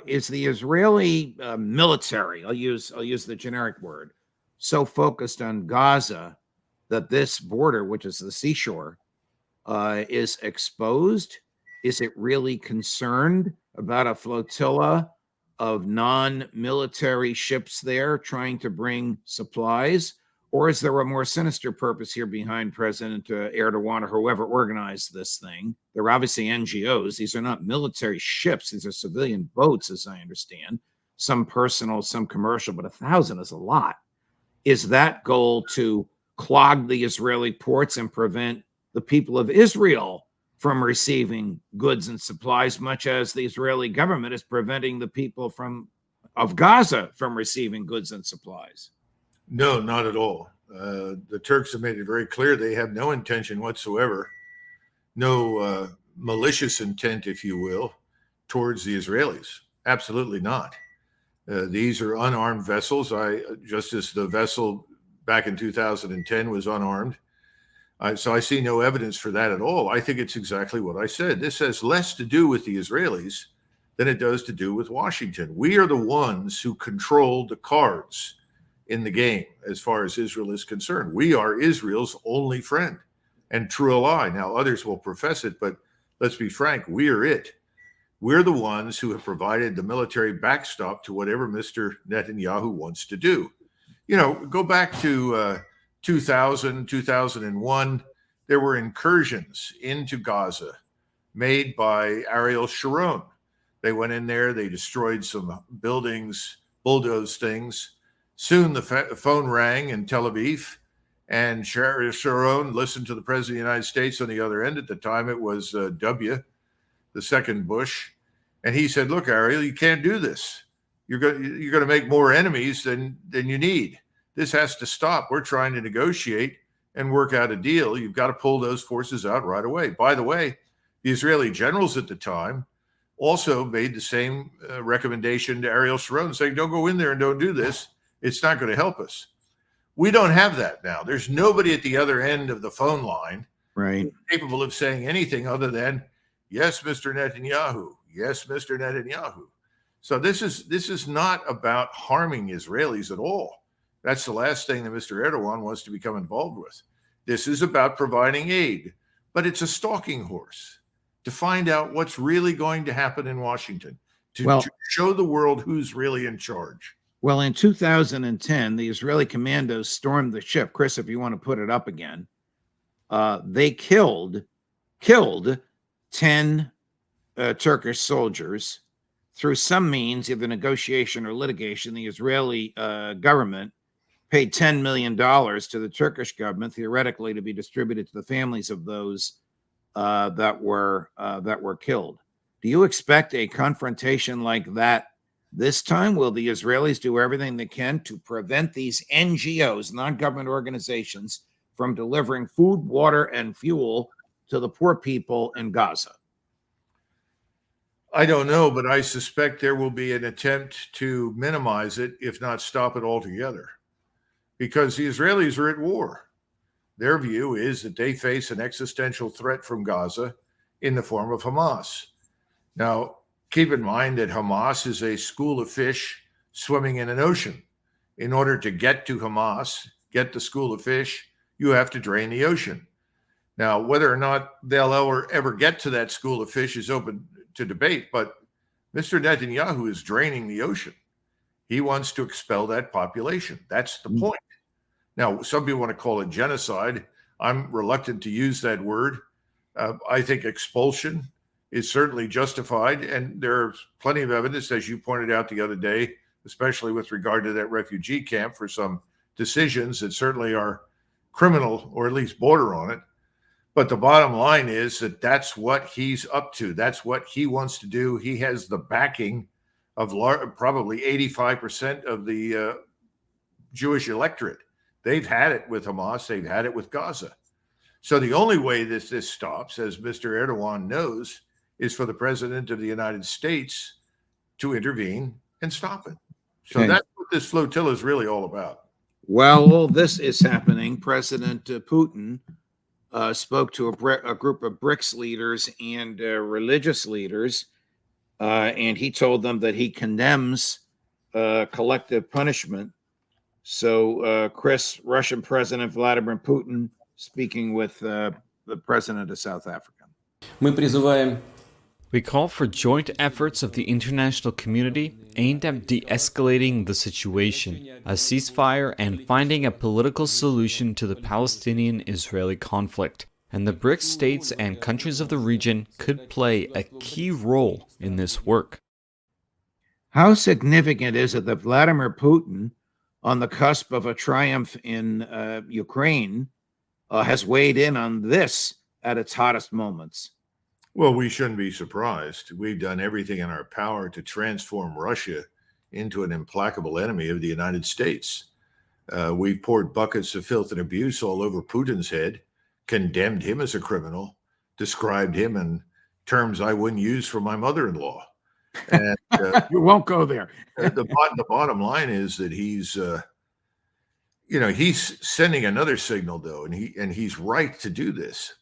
is the Israeli military, I'll use the generic word, so focused on Gaza that this border, which is the seashore, is exposed? Is it really concerned about a flotilla of non-military ships there trying to bring supplies? Or is there a more sinister purpose here behind President Erdogan or whoever organized this thing? They're obviously NGOs. These are not military ships. These are civilian boats, as I understand. Some personal, some commercial, but 1,000 is a lot. Is that goal to clog the Israeli ports and prevent the people of Israel from receiving goods and supplies, much as the Israeli government is preventing the people of Gaza from receiving goods and supplies? No, not at all. The Turks have made it very clear they have no intention whatsoever, no malicious intent, if you will, towards the Israelis. Absolutely not. These are unarmed vessels. Just as the vessel back in 2010 was unarmed. So I see no evidence for that at all. I think it's exactly what I said. This has less to do with the Israelis than it does to do with Washington. We are the ones who control the cards in the game as far as Israel is concerned. We are Israel's only friend and true ally. Now, others will profess it, but let's be frank, we are it. We're the ones who have provided the military backstop to whatever Mr. Netanyahu wants to do. You know, go back to 2000, 2001, there were incursions into Gaza made by Ariel Sharon. They went in there, they destroyed some buildings, bulldozed things. Soon the phone rang in Tel Aviv, and Sharon listened to the President of the United States on the other end. At the time, it was W., the second Bush. And he said, look, Ariel, you can't do this. You're going to make more enemies than you need. This has to stop. We're trying to negotiate and work out a deal. You've got to pull those forces out right away. By the way, the Israeli generals at the time also made the same recommendation to Ariel Sharon, saying, don't go in there and don't do this. It's not going to help us. We don't have that now. There's nobody at the other end of the phone line capable of saying anything other than, yes, Mr. Netanyahu. Yes, Mr. Netanyahu. So this is not about harming Israelis at all. That's the last thing that Mr. Erdogan wants to become involved with. This is about providing aid, but it's a stalking horse to find out what's really going to happen in Washington, to show the world who's really in charge. Well, in 2010, the Israeli commandos stormed the ship. Chris, if you want to put it up again, they killed 10 Turkish soldiers. Through some means, either negotiation or litigation, the Israeli government paid $10 million to the Turkish government, theoretically to be distributed to the families of those that were killed. Do you expect a confrontation like that this time? Will the Israelis do everything they can to prevent these NGOs, non-government organizations, from delivering food, water, and fuel to the poor people in Gaza? I don't know, but I suspect there will be an attempt to minimize it, if not stop it altogether, because the Israelis are at war. Their view is that they face an existential threat from Gaza in the form of Hamas. Now, keep in mind that Hamas is a school of fish swimming in an ocean. In order to get to Hamas, get the school of fish, you have to drain the ocean. Now, whether or not they'll ever get to that school of fish is open to debate, but Mr. Netanyahu is draining the ocean. He wants to expel that population. That's the point. Now, some people want to call it genocide. I'm reluctant to use that word. I think expulsion is certainly justified, and there's plenty of evidence, as you pointed out the other day, especially with regard to that refugee camp, for some decisions that certainly are criminal or at least border on it. But the bottom line is that that's what he's up to. That's what he wants to do. He has the backing of probably 85% of the Jewish electorate. They've had it with Hamas. They've had it with Gaza. So the only way this stops, as Mr. Erdogan knows, is for the President of the United States to intervene and stop it. So that's what this flotilla is really all about. While all this is happening, President Putin spoke to a group of BRICS leaders and religious leaders and he told them that he condemns collective punishment. So, Chris, Russian President Vladimir Putin speaking with the president of South Africa. We call for joint efforts of the international community aimed at de-escalating the situation, a ceasefire, and finding a political solution to the Palestinian-Israeli conflict. And the BRICS states and countries of the region could play a key role in this work. How significant is it that Vladimir Putin, on the cusp of a triumph in Ukraine, has weighed in on this at its hottest moments? Well, we shouldn't be surprised. We've done everything in our power to transform Russia into an implacable enemy of the United States. We've poured buckets of filth and abuse all over Putin's head, condemned him as a criminal, described him in terms I wouldn't use for my mother-in-law. And you won't go there. the bottom line is that he's sending another signal, though, and he's right to do this.